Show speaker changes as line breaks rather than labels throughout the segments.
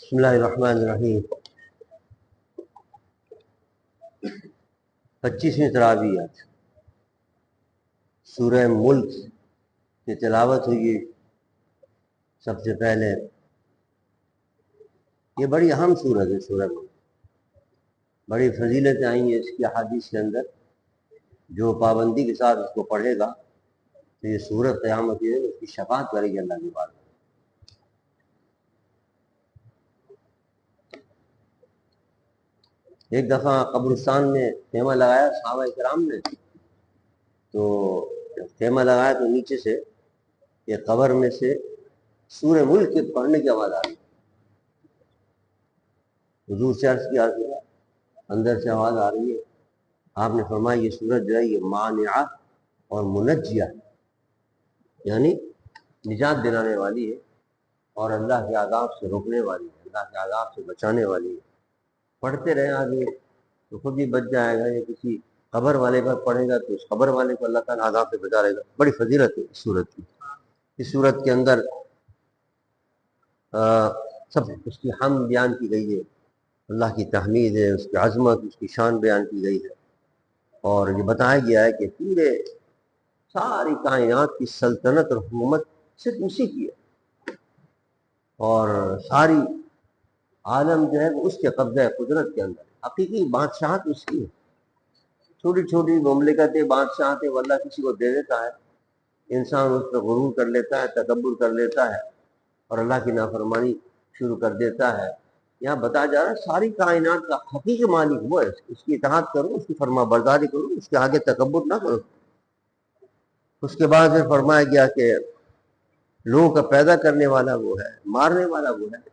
بسم اللہ الرحمن الرحیم 25ویں تراویح سورہ ملک کی تلاوت ہوئی۔ سب سے پہلے یہ بڑی اہم سورت ہے، سورہ ملک بڑی فضیلتیں آئی ہیں اس کی احادیث کے اندر۔ جو پابندی کے ساتھ اس کو پڑھے گا تو یہ سورت قیامت ہے اس کی شفاعت کرے گی اللہ کی بات۔ ایک دفعہ قبرستان میں خیمہ لگایا صحابہ کرام نے، تو جب خیمہ لگایا تو نیچے سے یہ قبر میں سے سورہ ملک کے پڑھنے کی آواز آ رہی۔ حضور سے عرض کیا اندر سے آواز آ رہی ہے۔ آپ نے فرمایا یہ سورت جو ہے یہ مانعہ اور منجیہ یعنی نجات دلانے والی ہے اور اللہ کے عذاب سے روکنے والی ہے، اللہ کے عذاب سے بچانے والی ہے۔ پڑھتے رہے آدمی تو خود ہی بچ جائے گا، یا کسی قبر والے پر پڑھے گا تو اس قبر والے کو اللہ تعالیٰ عذاب سے بچا رہے گا۔ بڑی فضیلت ہے اس صورت کی۔ اس صورت کے اندر سب اس کی حمد بیان کی گئی ہے، اللہ کی تحمید ہے، اس کی عظمت، اس کی شان بیان کی گئی ہے، اور یہ بتایا گیا ہے کہ پورے ساری کائنات کی سلطنت اور حکومت صرف اسی کی ہے، اور ساری عالم جو ہے وہ اس کے قبضہ قدرت کے اندر۔ حقیقی بادشاہت اس کی ہے، چھوٹی چھوٹی مملکتیں بادشاہتیں وہ اللہ کسی کو دے دیتا ہے، انسان اس پہ غرور کر لیتا ہے، تکبر کر لیتا ہے اور اللہ کی نافرمانی شروع کر دیتا ہے۔ یہاں بتایا جا رہا ہے ساری کائنات کا حقیقی مالک وہ ہے، اس کی اطاعت کرو، اس کی فرما برداری کرو، اس کے آگے تکبر نہ کرو۔ اس کے بعد پھر فرمایا گیا کہ لوگوں کا پیدا کرنے والا وہ ہے، مارنے والا وہ ہے،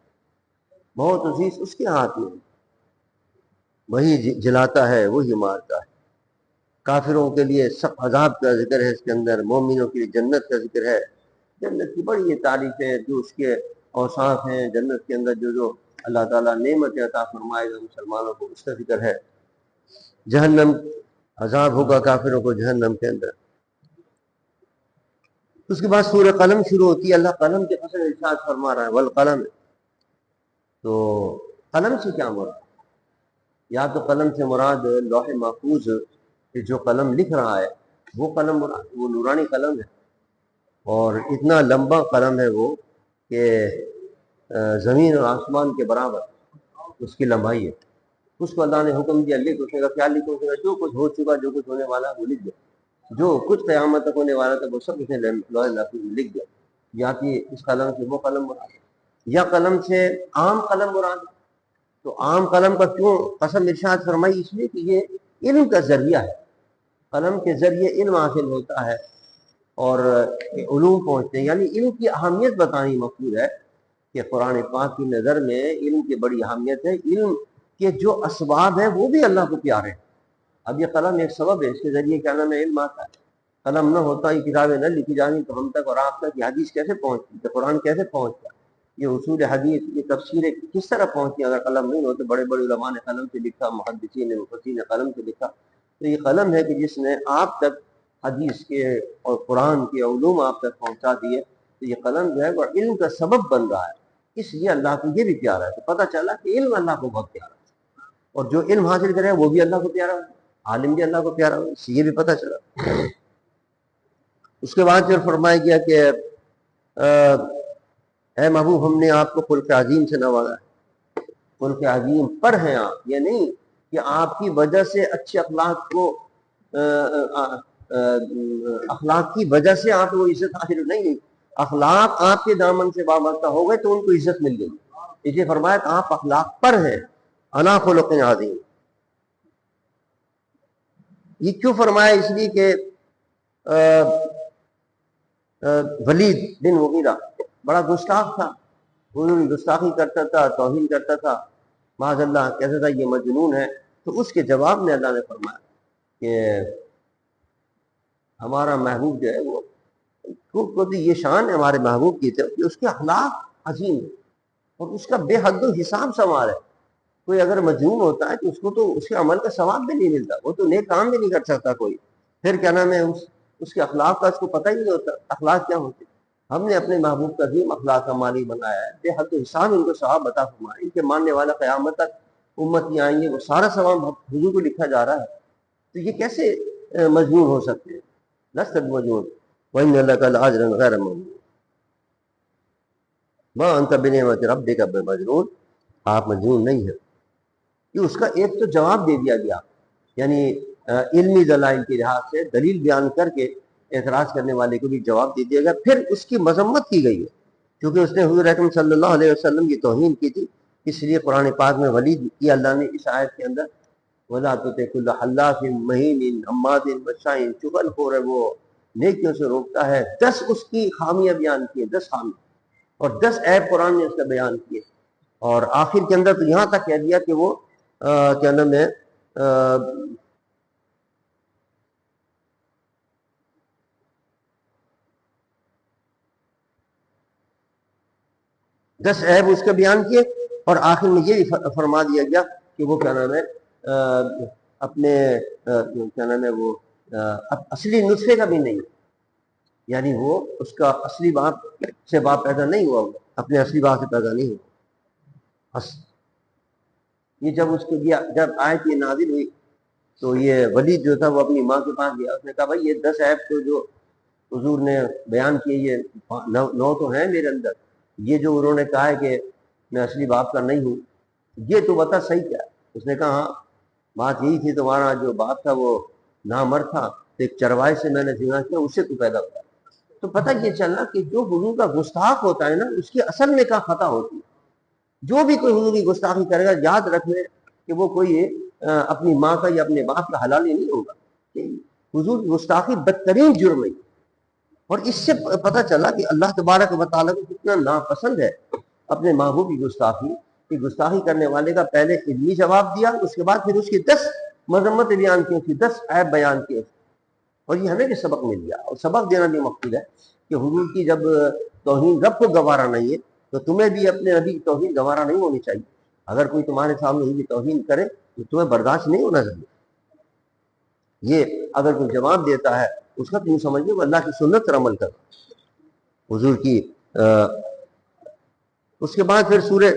موت عزیز اس کے ہاتھ میں، وہی جلاتا ہے وہی مارتا ہے۔ کافروں کے لیے سخت عذاب کا ذکر ہے اس کے اندر، مومنوں کے لیے جنت کا ذکر ہے۔ جنت کی بڑی یہ تعریف ہے، جو اس کے اوصاف ہیں جنت کے اندر، جو اللہ تعالیٰ نعمت عطا فرمائے گا مسلمانوں کو، اس کا ذکر ہے۔ جہنم عذاب ہوگا کافروں کو جہنم کے اندر۔ اس کے بعد سورہ قلم شروع ہوتی ہے، اللہ قلم کے قسم ارشاد فرما رہا ہے والقلم۔ تو قلم سے کیا مراد؟ یا تو قلم سے مراد لوح محفوظ کہ جو قلم لکھ رہا ہے وہ قلم مراد، وہ نورانی قلم ہے، اور اتنا لمبا قلم ہے وہ کہ زمین اور آسمان کے برابر اس کی لمبائی ہے۔ اس کو اللہ نے حکم دیا لکھ، اس نے کہا کیا لکھو؟ جو کچھ ہو چکا، جو کچھ ہونے والا وہ لکھ دیا، جو کچھ قیامت تک ہونے والا تھا وہ سب اس نے لوح محفوظ میں لکھ دیا۔ یا کہ اس قلم سے وہ قلم مراد ہے، یا قلم سے عام قلم مراد ہے۔ تو عام قلم کا کیوں قسم ارشاد فرمائی؟ اس لیے کہ یہ علم کا ذریعہ ہے، قلم کے ذریعے علم حاصل ہوتا ہے اور علوم پہنچتے ہیں، یعنی علم کی اہمیت بتانی مقصود ہے کہ قرآن پاک کی نظر میں علم کی بڑی اہمیت ہے۔ علم کے جو اسباب ہیں وہ بھی اللہ کو پیارے ہیں۔ اب یہ قلم ایک سبب ہے، اس کے ذریعے کیا نام ہے علم آتا ہے۔ قلم نہ ہوتا، یہ کتابیں نہ لکھی جانی تو ہم تک اور آپ تک یہ حدیث کیسے پہنچتی، کہ قرآن کیسے پہنچتا، یہ اصول حدیث، یہ تفسیریں کس طرح پہنچتی اگر قلم نہیں ہوتے؟ بڑے بڑے علماء نے قلم سے لکھا، محدثین نے مفسرین نے قلم سے لکھا۔ تو یہ قلم ہے کہ جس نے آپ تک حدیث کے اور قرآن کے علوم آپ تک پہنچا دیے۔ تو یہ قلم جو ہے وہ علم کا سبب بن رہا ہے، اس لیے اللہ کو یہ بھی پیارا ہے۔ تو پتہ چلا کہ علم اللہ کو بہت پیارا ہے، اور جو علم حاصل کرے وہ بھی اللہ کو پیارا ہے، عالم بھی اللہ کو پیارا ہے، اس سے یہ بھی پتہ چلا۔ اس کے بعد پھر فرمایا گیا کہ اے محبوب ہم نے آپ کو خلق عظیم سے نوازا ہے۔ خلق عظیم پر ہیں آپ، یہ نہیں کہ آپ کی وجہ سے اچھے اخلاق کو اخلاق کی وجہ سے آپ کو عزت حاصل نہیں، اخلاق آپ کے دامن سے وابستہ ہو گئے تو ان کو عزت مل گئی۔ اسے فرمایا کہ آپ اخلاق پر ہیں، انا خلق عظیم۔ یہ کیوں فرمایا؟ اس لیے کہ ولید بن مغیرہ بڑا گستاخ تھا، انہوں گستاخی کرتا تھا، توہین کرتا تھا، معاذ اللہ کہتا تھا یہ مجنون ہے۔ تو اس کے جواب میں اللہ نے فرمایا کہ ہمارا محبوب جو ہے وہ یہ شان ہے ہمارے محبوب کی طرف کہ اس کے اخلاق عظیم ہے اور اس کا بے حد و حساب سوال ہے۔ کوئی اگر مجنون ہوتا ہے تو اس کو تو اس کے عمل کا ثواب بھی نہیں ملتا، وہ تو نیک کام بھی نہیں کر سکتا کوئی، پھر کیا نام ہے اس کے اخلاق کا اس کو پتہ ہی نہیں ہوتا اخلاق کیا ہوتے۔ ہم نے اپنے محبوب کا عظیم اخلاق کا مالک بنایا ہے، بے حد حساب ان کو ثواب عطا فرمائے، ان کے ماننے والا قیامت تک امتی آئیں گے، وہ سارا ثواب حضور کو لکھا جا رہا ہے، تو یہ کیسے مجنون ہو سکتے ہیں؟ لست مجنون وَإِنَّ لَكَ لَأَجْرًا غَيْرَ مَمْنُونٍ مَا أَنْتَ بِنِعْمَةِ رَبِّكَ بِمَجْنُونٍ، آپ مجنون نہیں ہیں۔ کہ اس کا ایک تو جواب دے دیا گیا، یعنی علمی دلائل کے لحاظ سے دلیل بیان کر کے اعتراض کرنے والے کو بھی جواب دے دیا گیا، پھر اس کی مذمت کی گئی ہے کیونکہ اس نے حضور اکرم صلی اللہ علیہ وسلم کی توہین کی تھی، اس لیے قرآن پاک میں ولید کی اللہ نے اس آیت کے اندر وَلَا تُطِعْ كُلَّ حَلَّافٍ مَّهِینٍ حَمَّادٍ مَّشَّاءٍ چغل خور ہے، وہ نیکیوں سے روکتا ہے، 10 اس کی خامیاں بیان کی ہیں، 10 خامی اور 10 عیب قرآن نے اس کا بیان کیے، اور آخر کے اندر تو یہاں تک کہہ دیا کہ وہ کیا نام ہے 10 عیب اس کا بیان کیے، اور آخر میں یہ فرما دیا گیا کہ وہ کیا نام ہے اپنے کیا نام ہے وہ اصلی نطفے کا بھی نہیں، یعنی وہ اس کا اصلی باپ سے باپ پیدا نہیں ہوا، اپنے اصلی باپ سے پیدا نہیں ہوا۔ یہ جب اس کے جب آیت یہ نازل ہوئی تو یہ ولید جو تھا وہ اپنی ماں کے پاس گیا، اس نے کہا بھائی یہ 10 عیب تو جو حضور نے بیان کیے یہ 9 تو ہیں میرے اندر، یہ جو انہوں نے کہا ہے کہ میں اصلی باپ کا نہیں ہوں، یہ تو بتا صحیح کیا ہے؟ اس نے کہا ہاں بات یہی تھی، تمہارا جو باپ تھا وہ نامرد تھا، تو ایک چرواہے سے میں نے زنا کیا، اس سے تو پیدا ہوا۔ تو پتہ یہ چلنا کہ جو حضور کا گستاخ ہوتا ہے نا، اس کی اصل میں کیا خطا ہوتی ہے۔ جو بھی کوئی حضور کی گستاخی کرے گا یاد رکھ لے کہ وہ کوئی اپنی ماں کا یا اپنے باپ کا حلالی نہیں ہوگا، حضور کی گستاخی بدترین جرم ہے۔ اور اس سے پتہ چلا کہ اللہ تبارک و تعالیٰ کو کتنا ناپسند ہے اپنے محبوب کی گستاخی، کہ گستاخی کرنے والے کا پہلے علمی جواب دیا، اس کے بعد پھر اس کی 10 مذمتیں بیان کی، اس کی 10 عیب بیان کیے، اور یہ ہمیں بھی سبق مل گیا، اور سبق دینا بھی مقصود ہے کہ حضور کی جب توہین رب کو گوارا نہیں ہے تو تمہیں بھی اپنے نبی کی توہین گوارا نہیں ہونی چاہیے۔ اگر کوئی تمہارے سامنے حضور کی توہین کرے تو تمہیں برداشت نہیں ہونا چاہیے۔ یہ اگر کوئی جواب دیتا ہے اس کا تم سمجھ لو اللہ کی سنت پر عمل کرو حضور کی۔ اس کے بعد پھر سورہ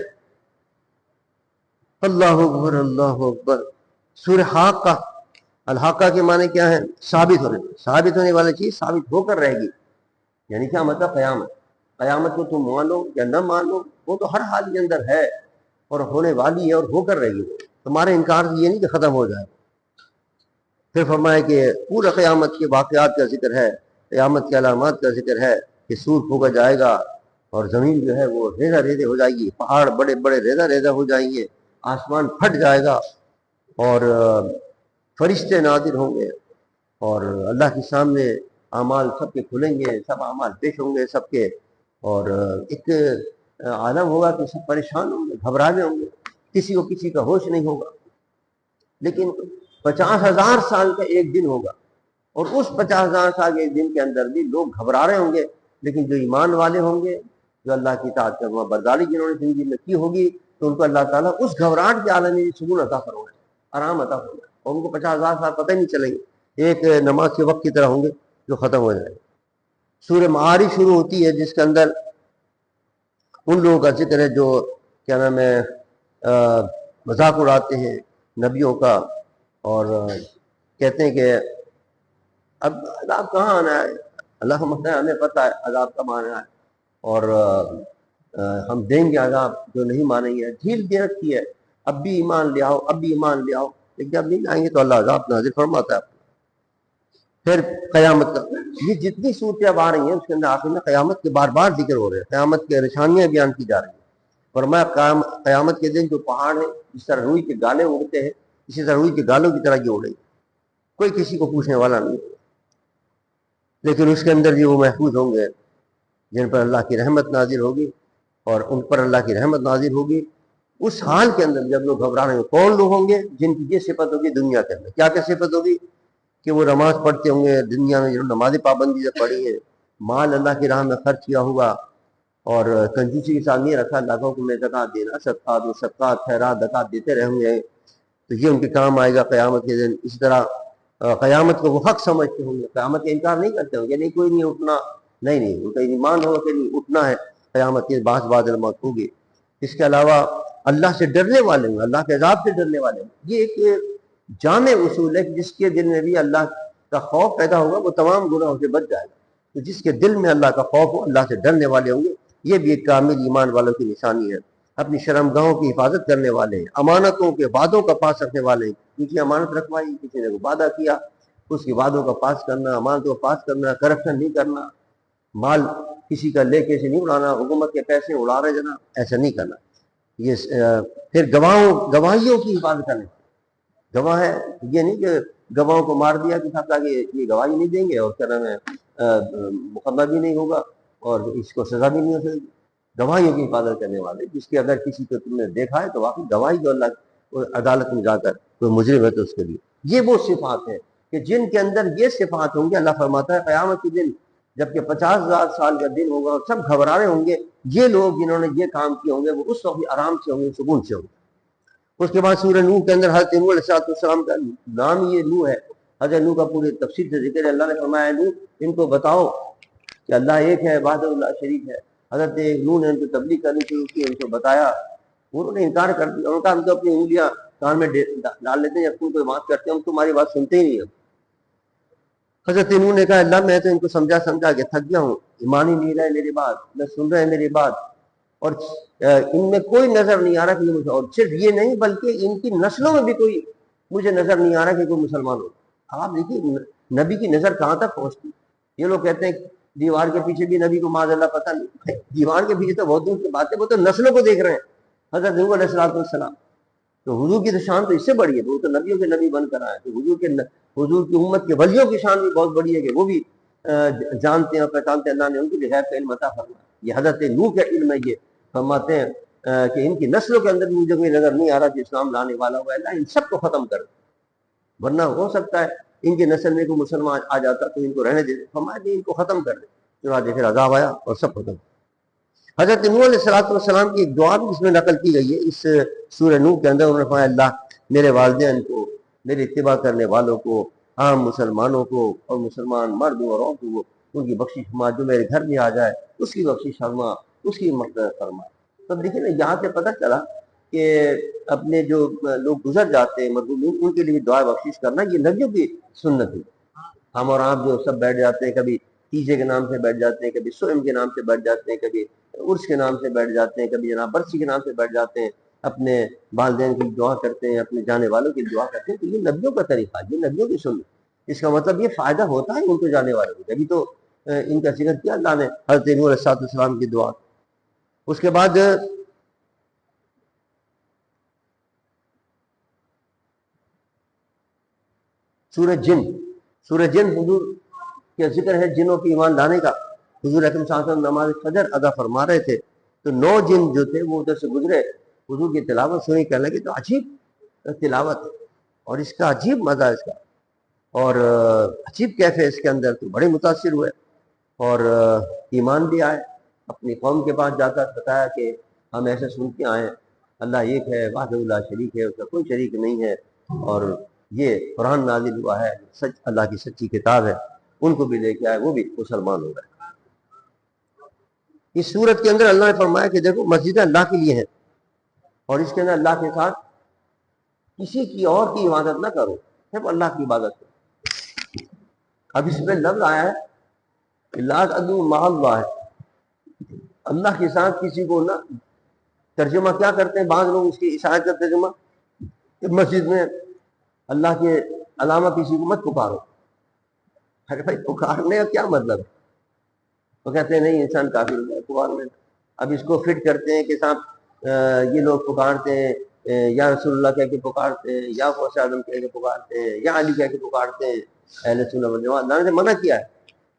اللہ اکبر اللہ اکبر، سورہ حاقہ۔ الحاقہ کے معنی کیا ہے؟ ثابت ہونے والی چیز ثابت ہو کر رہے گی، یعنی کیا مطلب؟ قیامت۔ قیامت کو تم مانو یا نہ مانو وہ تو ہر حال کے اندر ہے اور ہونے والی ہے اور ہو کر رہے گی، تمہارے انکار سے یہ نہیں کہ ختم ہو جائے۔ پھر فرمائے کہ پورا قیامت کے واقعات کا ذکر ہے، قیامت کے علامات کا ذکر ہے کہ سور پھونکا جائے گا اور زمین جو ہے وہ ریزہ ریزے ہو جائے گی، پہاڑ بڑے بڑے ریزہ ریزہ ہو جائیں گے، آسمان پھٹ جائے گا، اور فرشتے نازل ہوں گے، اور اللہ کے سامنے اعمال سب کے کھلیں گے، سب اعمال پیش ہوں گے سب کے، اور ایک عالم ہوگا کہ سب پریشان ہوں گے، گھبرانے ہوں گے، کسی کو کسی کا ہوش نہیں ہوگا۔ لیکن 50,000 سال کا ایک دن ہوگا، اور اس 50,000 سال کے ایک دن کے اندر بھی لوگ گھبرا رہے ہوں گے، لیکن جو ایمان والے ہوں گے، جو اللہ کی اطاعت کرنے برداری جنہوں نے زندگی میں کی ہوگی، تو ان کو اللہ تعالیٰ اس گھبراہٹ کے عالم میں سکون عطا فرمائے، آرام عطا فرمائے، اور ان کو 50,000 سال پتہ ہی نہیں چلیں گے، ایک نماز کے وقت کی طرح ہوں گے جو ختم ہو جائے گا۔ سورہ معارج شروع ہوتی ہے جس کے اندر ان لوگوں کا ذکر ہے جو کیا نام ہے مذاق اڑاتے ہیں نبیوں کا، اور کہتے ہیں کہ اب عذاب کہاں آنا ہے، اللہ ہمیں پتہ ہے عذاب کب آنا ہے، اور ہم دیں گے عذاب جو نہیں مانیں گے، ڈھیل دے رکھی ہے، اب بھی ایمان لے آؤ، اب بھی ایمان لے آؤ، لیکن جب نہیں آئیں گے تو اللہ عذاب نازل فرماتا ہے۔ پھر قیامت کا یہ جتنی صورتیں اب آ رہی ہیں اس کے اندر آخر میں قیامت کے بار بار ذکر ہو رہے ہیں، قیامت کے نشانیاں بیان کی جا رہی ہیں۔ فرمایا قیامت کے دن جو پہاڑ ہیں جس طرح روئی کے گالے اڑتے ہیں، اسی طرح روئی کے گالوں کی طرح یہ اڑیں گے، کوئی کسی کو پوچھنے والا نہیں ہوگا، لیکن اس کے اندر بھی وہ محفوظ ہوں گے جن پر اللہ کی رحمت نازل ہوگی، اور ان پر اللہ کی رحمت نازل ہوگی۔ اس حال کے اندر جب لوگ گھبرا رہے ہیں، کون لوگ ہوں گے؟ جن کی یہ صفت ہوگی دنیا کے اندر، کیا کیا صفت ہوگی؟ کہ وہ نماز پڑھتے ہوں گے، دنیا میں جو نماز پابندی سے پڑھی ہے، مال اللہ کی راہ میں خرچ کیا ہوا، اور کنجوسی کے ساتھ نہیں رکھا، لاکھوں کو میں زکات دینا، صدقات و صدقات خیرات زکات دیتے رہیں گے، تو یہ ان کے کام آئے گا قیامت کے دن۔ اسی طرح قیامت کو وہ حق سمجھتے ہوں گے، قیامت کا انکار نہیں کرتے ہوں گے، نہیں کوئی نہیں اٹھنا، نہیں ان کا ایمان ہوگا کہ نہیں اٹھنا ہے قیامت کے بعد موت ہوگی۔ اس کے علاوہ اللہ سے ڈرنے والے ہوں، اللہ کے عذاب سے ڈرنے والے ہوں، یہ ایک جامع اصول ہے کہ جس کے دل میں بھی اللہ کا خوف پیدا ہوگا وہ تمام گناہوں سے بچ جائے گا۔ تو جس کے دل میں اللہ کا خوف ہو، اللہ سے ڈرنے والے ہوں گے، یہ بھی ایک کامل ایمان والوں کی نشانی ہے۔ اپنی شرمگاہوں کی حفاظت کرنے والے ہیں، امانتوں کے وعدوں کا پاس رکھنے والے ہیں۔ کسی امانت رکھوائی، کسی نے وعدہ کیا، اس کی وعدوں کا پاس کرنا، امانتوں کا پاس کرنا، کرپشن نہیں کرنا، مال کسی کا لے کے سے نہیں اڑانا، حکومت کے پیسے اڑا رہے جنا، ایسا نہیں کرنا۔ یہ پھر گواہیوں کی حفاظت کرنے، گواہ ہے یہ نہیں کہ گواہوں کو مار دیا کہ صاحب کہ یہ گواہی نہیں دیں گے اور کیا نام ہے مقدمہ بھی نہیں ہوگا اور اس کو سزا بھی نہیں ہو سکے گی۔ گواہیوں کی حفاظت کرنے والے، جس کی اگر کسی کو تم نے دیکھا ہے تو واقعی گواہی جو اللہ عدالت میں جا کر کوئی مجرم ہے تو اس کے لیے یہ وہ صفات ہیں کہ جن کے اندر یہ صفات ہوں گے، اللہ فرماتا ہے قیامت کے دن جبکہ 50,000 سال کا دن ہوگا اور سب گھبرا رہے ہوں گے، یہ لوگ جنہوں نے یہ کام کیے ہوں گے وہ اس وقت آرام سے ہوں گے، سکون سے ہوں گے۔ اس کے بعد سورہ نوح کے اندر حضرت نوح علیہ السلام کا نام یہ نوح ہے، حضرت نوح کا پوری تفصیل سے ذکر ہے۔ اللہ نے فرمایا نوح ان کو بتاؤ کہ اللہ ایک ہے، وحدہ اللہ شریک ہے۔ حضرت نوح نے ان کو تبلیغ کرنی شروع کی، ان کو بتایا، انہوں نے انکار کر دیا، انہوں نے کہا ہم تو اپنی انگلیاں کان میں ڈال لیتے ہیں، جب تم کوئی بات کرتے ہیں ہم تمہاری بات سنتے ہی نہیں ہیں۔ حضرت نوح نے کہا اللہ میں تو ان کو سمجھا کے تھک گیا ہوں، ایمان ہی نہیں رہے میری بات، نہ سن رہے میری بات، اور ان میں کوئی نظر نہیں آ رہا کہ مجھے، اور صرف یہ نہیں بلکہ ان کی نسلوں میں بھی کوئی مجھے نظر نہیں آ رہا کہ کوئی مسلمان ہو۔ آپ دیکھیے نبی کی نظر کہاں تک پہنچتی۔ یہ لوگ کہتے ہیں دیوار کے پیچھے بھی نبی کو معاذ اللہ پتہ نہیں، دیوار کے پیچھے تو بہت دور کی بات ہے، وہ تو نسلوں کو دیکھ رہے ہیں۔ حضرت نوح علیہ السلام تو حضور کی تو شان تو اس سے بڑی ہے، وہ تو نبیوں کے نبی بن کر آئے، تو حضور کی امت کے ولیوں کی شان بھی بہت بڑی ہے کہ وہ بھی جانتے ہیں اور پہچانتے ہیں، اللہ نے ان کو بھی غیب کا علم عطا فرمایا۔ یہ حضرت نوح کا علم ہے، یہ فرماتے ہیں کہ ان کی نسلوں کے اندر بھی مجھے کوئی نظر نہیں آ رہا کہ اسلام لانے والا ہوا، اللہ ان سب کو ختم کر دے، ورنہ ہو سکتا ہے ان کی نسل میں کوئی مسلمان آ جاتا تو ان کو رہنے دے، فرمایا کہ ان کو ختم کر دے، چنانچہ پھر عذاب آیا اور سب ختم۔ حضرت نوح علیہ السلام کی ایک دعا بھی اس میں نقل کی گئی ہے اس سورہ نوح کے اندر، انہوں نے فرمایا اللہ میرے والدین کو، میری اتباع کرنے والوں کو، عام مسلمانوں کو اور مسلمان مردوں اور عورتوں کو ان کی بخشش فرما، جو میرے گھر میں آ جائے اس کی بخشش فرما، اس کی مغفرت فرما۔ تو دیکھیں نا یہاں سے پتہ چلا کہ اپنے جو لوگ گزر جاتے ہیں مظلومین ان کے لیے دعا بخشش کرنا یہ نبیوں کی سنت ہے۔ ہم اور آپ جو سب بیٹھ جاتے ہیں، کبھی تیجے کے نام سے بیٹھ جاتے ہیں، کبھی سوئم کے نام سے بیٹھ جاتے ہیں، کبھی عرس کے نام سے بیٹھ جاتے ہیں، کبھی جناب برسی کے نام سے بیٹھ جاتے ہیں، اپنے والدین کی دعا کرتے ہیں، اپنے جانے والوں کی دعا کرتے ہیں، تو یہ نبیوں کا طریقہ، یہ نبیوں کی سنت۔ اس کا مطلب یہ فائدہ ہوتا ہے ان کو جانے والوں کو، ابھی تو ان کا ذکر کیا اللہ نے حضرت نوح علیہ السلام کی دعا۔ اس کے بعد سورہ جن حضور کے ذکر ہے جنوں کی ایمان لانے کا۔ حضور اکرم صلی اللہ علیہ وسلم نماز فجر ادا فرما رہے تھے تو 9 جن جو تھے وہ ادھر سے گزرے، حضور کی تلاوت سنی، کہنے لگے تو عجیب تلاوت ہے اور اس کا عجیب مزہ ہے، اس کا اور عجیب کیف ہے اس کے اندر، تو بڑے متاثر ہوئے اور ایمان بھی آئے۔ اپنی قوم کے پاس جا کر بتایا کہ ہم ایسے سن کے آئے، اللہ ایک ہے، وحدہ لا شریک ہے، اس کا کوئی شریک نہیں ہے، اور یہ قرآن نازل ہوا ہے، سچ اللہ کی سچی کتاب ہے۔ ان کو بھی لے کے آئے، وہ بھی مسلمان ہو گئے۔ اس صورت کے اندر اللہ نے فرمایا کہ دیکھو مسجدیں اللہ کے لیے ہیں اور اس کے اندر اللہ کے ساتھ کسی کی اور کی عبادت نہ کرو، صرف اللہ کی عبادت کرو۔ اب اس میں لفظ آیا ہے کہ لا تدعوا مع اللہ، اللہ کے ساتھ کسی کو نہ، ترجمہ کیا کرتے ہیں بعض لوگ اس کی عیسائیت کا ترجمہ کہ مسجد میں اللہ کے علامہ کسی کو مت پکارو۔ ارے بھائی پکارنے کا کیا مطلب ہے؟ وہ کہتے ہیں نہیں انسان کافر ہو جائے پکارنے۔ اب اس کو فٹ کرتے ہیں کہ صاحب یہ لوگ پکارتے ہیں یا رسول اللہ کہہ کے پکارتے ہیں، یا غوث اعظم کہہ کے پکارتے ہیں، یا علی کہہ کے پکارتے ہیں، اہل سنت والجماعت۔ اللہ نے منع کیا ہے،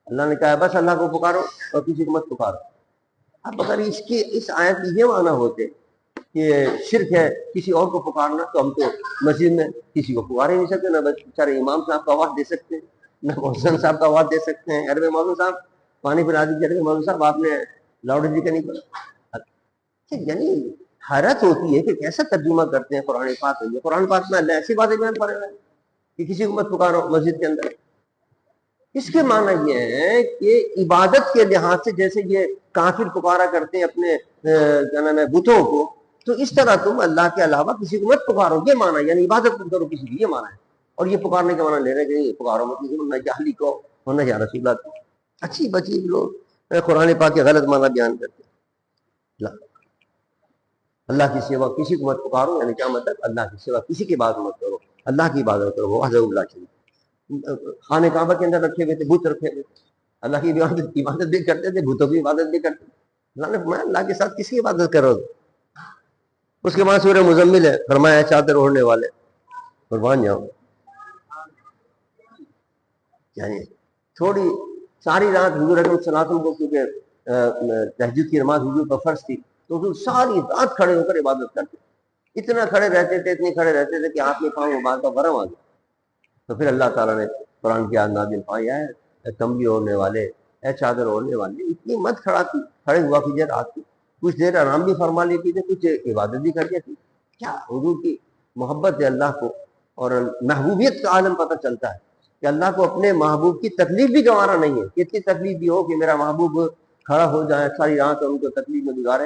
اللہ نے کہا ہے بس اللہ کو پکارو اور کسی کو مت پکارو۔ اب اگر اس آیت کی یہ معنی ہوتے کہ شرک ہے کسی اور کو پکارنا، تو ہم تو مسجد میں کسی کو پکار ہی نہیں سکتے، نہ بیچارے امام صاحب کا آواز دے سکتے ہیں، نہ محسن صاحب کا آواز دے سکتے ہیں۔ ارے محسن صاحب پانی پلا دیجیے، محسن صاحب آپ نے لاؤڈ اسپیکر نہیں کرا۔ یعنی حیرت ہوتی ہے کہ کیسا ترجمہ کرتے ہیں قرآن پاک میں۔ قرآن پاک میں اللہ ایسی باتیں بیان پڑے ہوئے ہیں کہ کسی کو مت پکارو مسجد کے اندر۔ اس کے معنی یہ ہے کہ عبادت کے لحاظ سے جیسے یہ کافر پکارا کرتے ہیں اپنے کیا نام ہے بتوں کو، تو اس طرح تم اللہ کے علاوہ کسی کو مت پکارو، یہ معنی یعنی عبادت مت کرو کسی کی، یہ معنی ہے۔ اور یہ پکارنے کا معنی لے رہے کہ یہ پکارو مت کسی کو، نہ جاہلی کو ہونا یا رسول اللہ کو۔ اچھی بچی لوگ قرآن پاک کے غلط معنی بیان کرتے ہیں۔ اللہ کی سوا کسی کو مت پکارو، یعنی کیا مطلب؟ اللہ کی سوا کسی کی عبادت مت کرو، اللہ کی عبادت کرو، وہ حضر اللہ کی۔ خانہ کعبہ کے اندر رکھے ہوئے تھے بت، رکھے ہوئے تھے، اللہ کی عبادت بھی کرتے تھے، بتوں کی عبادت بھی کرتے تھے۔ اللہ نے فرمایا اللہ کے ساتھ کسی کی عبادت کرو۔ اس کے بعد سورہ مزمل ہے، فرمایا چادر اوڑھنے والے قربان جاؤ، یعنی تھوڑی ساری رات حضور اکرم صلی اللہ علیہ وسلم کو کیونکہ تہجد کی نماز حضور پر فرض تھی، تو حضور ساری رات کھڑے ہو کر عبادت کرتے، اتنا کھڑے رہتے تھے، اتنے کھڑے رہتے تھے کہ ہاتھ میں پاؤں بال کا ورم آ گیا۔ تو پھر اللہ تعالیٰ نے قرآن کی آیت نازل فرمائی ہے اے کمبلی اوڑھنے والے، اے چادر اوڑھنے والے، اتنی مت کھڑے ہوا کیجیے رات کو، کچھ دیر آرام بھی فرما لی کیجیے، کچھ عبادت بھی کر لیا کیجیے۔ کیا حضور کی محبت ہے اللہ کو، اور محبوبیت کا عالم پتہ چلتا ہے کہ اللہ کو اپنے محبوب کی تکلیف بھی گوارا نہیں ہے۔ کتنی تکلیف بھی ہو کہ میرا محبوب کھڑا ہو جائے ساری رات اور ان کو تکلیف میں گزارے،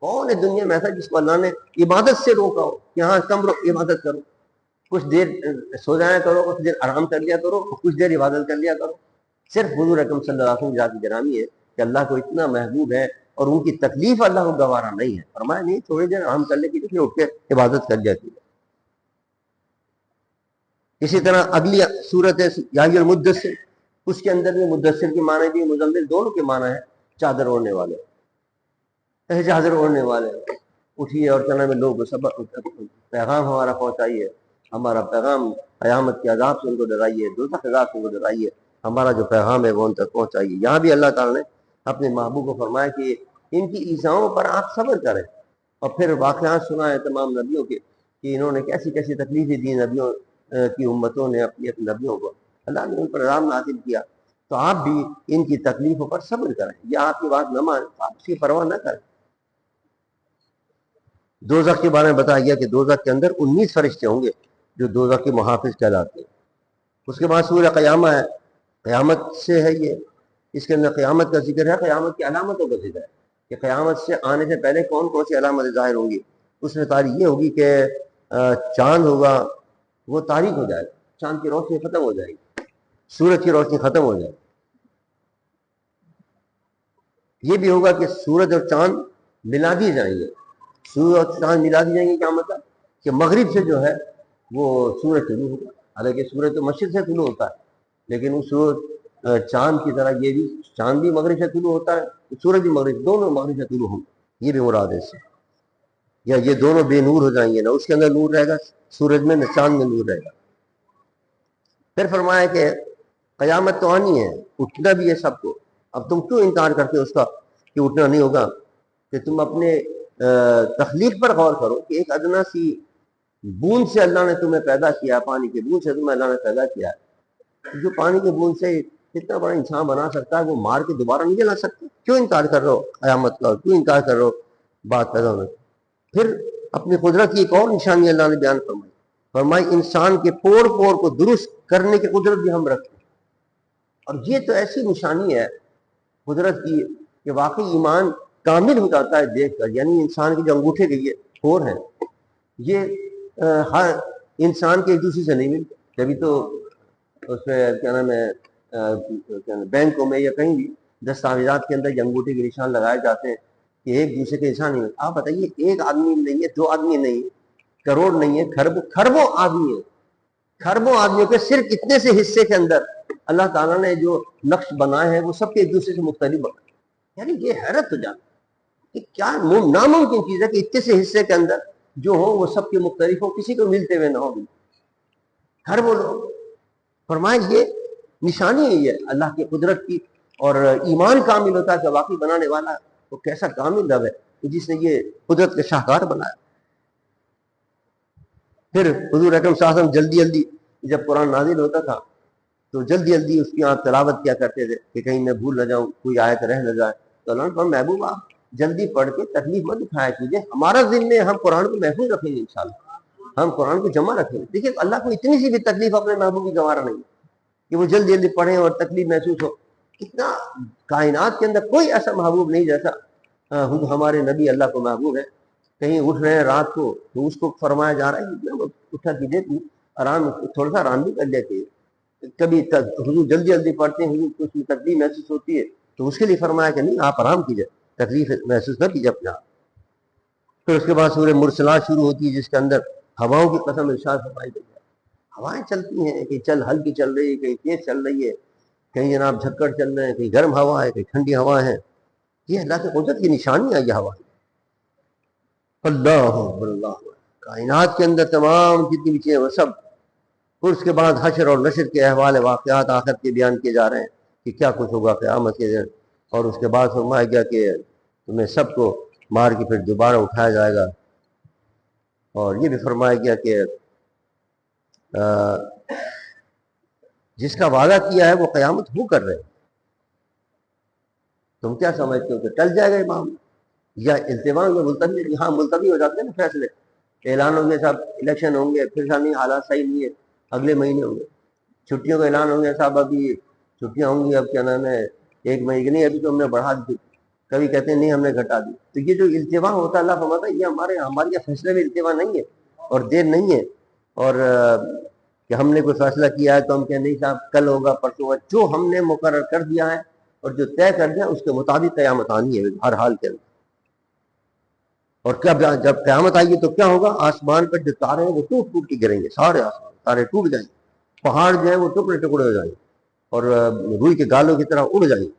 کون ہے دنیا میں ایسا جس کو اللہ نے عبادت سے روکا ہو کہ ہاں کم عبادت کرو، کچھ دیر سو جایا کرو، کچھ دیر آرام کر لیا کرو، کچھ دیر عبادت کر لیا کرو۔ صرف حضور اکرم صلی اللہ علیہ وسلم ذات گرامی ہے کہ اللہ کو اتنا محبوب ہے اور ان کی تکلیف اللہ کو گوارا نہیں ہے، فرمایا نہیں تھوڑی دیر آرام کر لے کی پھر اٹھ کے عبادت کر جاتی ہے۔ اسی طرح اگلی صورت ہے یا ایھا المدثر، اس کے اندر بھی مدثر کے معنی بھی مزمل دونوں کے معنی ہے چادر اوڑھنے والے، چادر اوڑھنے والے اٹھیے اور چلنے میں لوگ سب پیغام ہمارا پہنچائیے، ہمارا پیغام قیامت کے عذاب سے ان کو ڈرائیے، دوزخ کے عذاب سے ان کو ڈرائیے، ہمارا جو پیغام ہے وہ ان تک پہنچائیے۔ یہاں بھی اللہ تعالیٰ نے اپنے محبوب کو فرمایا کہ ان کی ایذاؤں پر آپ صبر کریں، اور پھر واقعات سنائے تمام نبیوں کے کہ انہوں نے کیسی کیسی تکلیفیں دی نبیوں کی امتوں نے اپنی نبیوں کو، اللہ نے ان پر عذاب نازل کیا، تو آپ بھی ان کی تکلیفوں پر صبر کریں، یا آپ کی بات نہ مانیں آپ اس کی پرواہ نہ کریں۔ دوزخ کے بارے میں بتایا گیا کہ دوزخ کے اندر 19 فرشتے ہوں گے جو دوزخ کے محافظ کہلاتے ہیں۔ اس کے بعد سورہ قیامہ ہے، قیامت سے ہے یہ، اس کے اندر قیامت کا ذکر ہے، قیامت کی علامتوں کا ذکر ہے کہ قیامت سے آنے سے پہلے کون کون سی علامتیں ظاہر ہوں گی۔ اس میں تاریخ یہ ہوگی کہ چاند ہوگا وہ تاریک ہو جائے گا، چاند کی روشنی ختم ہو جائے گی، سورج کی روشنی ختم ہو جائے گی۔ یہ بھی ہوگا کہ سورج اور چاند ملا دیے جائیں گے، سورج اور چاند ملا دی جائیں گے، کیا مطلب کہ مغرب سے جو ہے وہ سورج طلوع ہوگا، حالانکہ سورج تو مشرق سے طلوع ہوتا ہے، لیکن اس سورج چاند کی طرح یہ بھی چاند بھی مغرب سے طلوع ہوتا ہے، سورج بھی مغرب، دونوں مغرب سے طلوع ہوں گے، یہ بھی مراد ہے اس سے۔ یا یہ دونوں بے نور ہو جائیں گے، نہ اس کے اندر نور رہے گا سورج میں، نہ چاند میں نور رہے گا۔ پھر فرمایا کہ قیامت تو آنی ہے، اٹھنا بھی ہے سب کو، اب تم کیوں انکار کرتے ہو اس کا کہ اٹھنا نہیں ہوگا؟ کہ تم اپنے تخلیق پر غور کرو کہ ایک ادنا سی بوند سے اللہ نے تمہیں پیدا کیا، پانی کے بوند سے تمہیں اللہ نے پیدا کیا ہے، جو پانی کے بوند سے اتنا بڑا انسان بنا سکتا ہے وہ مار کے دوبارہ نہیں جلا سکتا، کیوں انکار کر رہے ہو قیامت کا، کیوں انکار کر رہے ہو بات پیدا ہونے؟ پھر اپنی قدرت کی ایک اور نشانی اللہ نے بیان فرمائی انسان کے پور پور کو درست کرنے کی قدرت بھی ہم رکھتے ہیں، اور یہ تو ایسی نشانی ہے قدرت کی کہ واقعی ایمان کامل ہو جاتا ہے دیکھ کر۔ یعنی انسان کے جو انگوٹھے کے یہ پور ہیں یہ ہر انسان کے ایک دوسرے سے نہیں ملتے، جبھی تو اس میں کیا نام ہے بینکوں میں یا کہیں بھی دستاویزات کے اندر یہ انگوٹھے کے نشان لگائے جاتے ہیں کہ ایک دوسرے کے انسان نہیں ملتے۔ آپ بتائیے ایک آدمی نہیں ہے، دو آدمی نہیں، کروڑ نہیں ہے، کھربوں آدمی ہے، کھربوں آدمیوں کے صرف اتنے سے حصے کے اندر اللہ تعالیٰ نے جو نقش بنائے ہیں وہ سب کے ایک دوسرے سے مختلف بنائے۔ یعنی یہ حیرت ہو جاتی کہ کیا ناممکن چیز ہے کہ اتنے سے حصے کے اندر جو ہو وہ سب کے مختلف ہو، کسی کو ملتے ہوئے نہ ہو۔ ہر وہ لوگ فرمائیں یہ نشانی ہے یہ اللہ کی قدرت کی، اور ایمان کامل ہوتا ہے کہ واقعی بنانے والا وہ کیسا کامل رب ہے جس نے یہ قدرت کے شاہکار بنایا۔ پھر حضور اکرم صلی اللہ علیہ وسلم جلدی جلدی جب قرآن نازل ہوتا تھا تو جلدی جلدی اس کی آپ تلاوت کیا کرتے تھے کہ کہیں میں بھول نہ جاؤں، کوئی آیت رہ نہ جائے، تو اللہ نے فرمایا محبوب آپ جلدی پڑھ کے تکلیف مت اٹھایا کیجیے، ہمارا ذمہ ہم قرآن کو محفوظ رکھیں گے انشاءاللہ، ہم قرآن کو جمع رکھیں گے۔ دیکھیے اللہ کو اتنی سی بھی تکلیف اپنے محبوب کی گوارا نہیں، کہ وہ جلدی جلدی پڑھیں اور تکلیف محسوس ہو. اتنا کائنات کے اندر کوئی ایسا محبوب نہیں جیسا ہمارے نبی اللہ کو محبوب ہے. کہیں اٹھ رہے ہیں رات کو تو اس کو فرمایا جا رہا ہے اٹھا کیجیے, آرام, تھوڑا سا آرام بھی کر لیتے. کبھی حضور جلدی جلدی پڑھتے ہیں, حضور کو اس میں تکلیف محسوس ہوتی ہے تو اس کے لیے فرمایا کہ نہیں آپ آرام کیجیے, تکلیف محسوس نہ کیجیے اپنے آپ. پھر اس کے بعد سورہ مرسلات شروع ہوتی ہے جس کے اندر ہواؤں کی قسم ارشاد فرمائی گئی ہے. ہوائیں چلتی ہیں, کہیں ہلکی چل رہی ہے, کہیں تیز چل رہی ہے, کہیں جناب جھکڑ چل رہے ہیں, کہیں گرم ہوا ہے, کہیں ٹھنڈی ہوا ہے. یہ اللہ کی قدرت کی نشانی ہے یہ ہوا. اللہ اللہ کائنات کے اندر تمام جتنی بھی چیزیں وہ سب. پھر اس کے بعد حشر اور نشر کے احوال واقعات آخر کے بیان کیے جا رہے ہیں کہ کیا کچھ ہوگا قیامت کے دن. اور اس کے بعد فرمایا گیا کہ تمہیں سب کو مار کے پھر دوبارہ اٹھایا جائے گا. اور یہ بھی فرمایا گیا کہ جس کا وعدہ کیا ہے وہ قیامت ہو کر رہے. تم کیا سمجھتے ہو کہ ٹل جائے گا یہ معاملہ یا التمام میں ملتوی؟ ہاں ملتوی ہو جاتے ہیں نا فیصلے, اعلان ہوں گے صاحب الیکشن ہوں گے, پھر نہیں حالات صحیح نہیں ہے اگلے مہینے ہوں گے. چھٹیوں کا اعلان ہوں گے صاحب ابھی چھٹیاں ہوں گی, اب کیا نام ہے 1 مہینے کی نہیں, ابھی تو ہم نے بڑھا دی. کبھی کہتے ہیں نہیں ہم نے گھٹا دی. تو یہ جو التوا ہوتا ہے اللہ فرماتا ہے یہ ہماری فیصلے میں التوا نہیں ہے اور دیر نہیں ہے. اور کہ ہم نے کوئی فیصلہ کیا ہے تو ہم کہیں نہیں صاحب کل ہوگا پرسوں ہوگا. جو ہم نے مقرر کر دیا ہے اور جو طے کر دیا اس کے مطابق قیامت آنی ہے ہر حال کے اندر. اور جب قیامت آئے گی تو کیا ہوگا؟ آسمان پر جو تارے ہیں وہ ٹوٹ ٹوٹ کے گریں گے, سارے آسمان تارے ٹوٹ جائیں گے, پہاڑ جو ہے وہ ٹکڑے ٹکڑے ہو جائیں گے اور روئی کے گالوں کی طرح اڑ جائیں گے.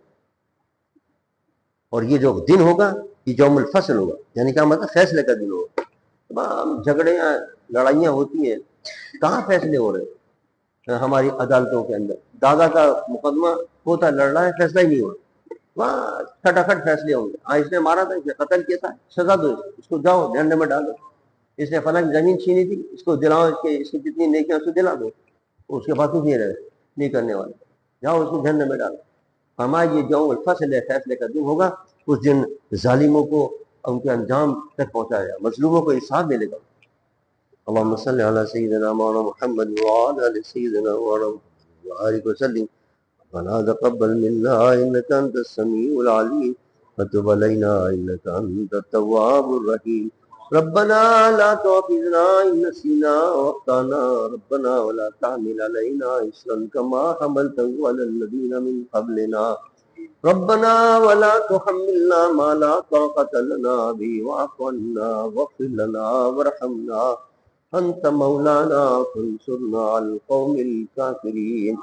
اور یہ جو دن ہوگا یہ یوم الفصل ہوگا, یعنی کیا مطلب فیصلے کا دن ہوگا. تمام جھگڑیاں لڑائیاں ہوتی ہیں, کہاں فیصلے ہو رہے ہیں ہماری عدالتوں کے اندر. دادا کا مقدمہ ہوتا لڑ رہا ہے, فیصلہ ہی نہیں ہوا, وہاں کھٹاکھٹ فیصلے ہوں گے. اس نے مارا تھا, اس نے قتل کیا تھا, سزا دو, اس کو جاؤ جھنڈے میں ڈالو. اس نے فلاں زمین چھینی تھی, اس کو دلاؤ, اس کی جتنی نیکیاں اس کو دلا دو. اس کے پاس کچھ نہیں رہے نہیں کرنے والے, جاؤ اس کو جھنڈے میں ڈالو. ہمارا یہ جو فصل ہے فیصلے کا دن ہوگا, اس دن ظالموں کو ان کے انجام تک پہنچایا جائے, مظلوموں کو انصاف ملے گا. اللهم صل على سيدنا مولانا محمد وعلى ال سيدنا مولانا وبارك وسلم. ربنا تقبل منا انك انت السميع العليم وتب علينا انك انت التواب الرحيم. ربنا لا تؤاخذنا ان نسينا واخطانا. ربنا ولا تحمل علينا اصرا كما حملته على الذين من قبلنا. ربنا ولا تحملنا ما لا طاقة لنا به واعف عنا واغفر لنا وارحمنا أنت مولانا فانصرنا على القوم الكافرين.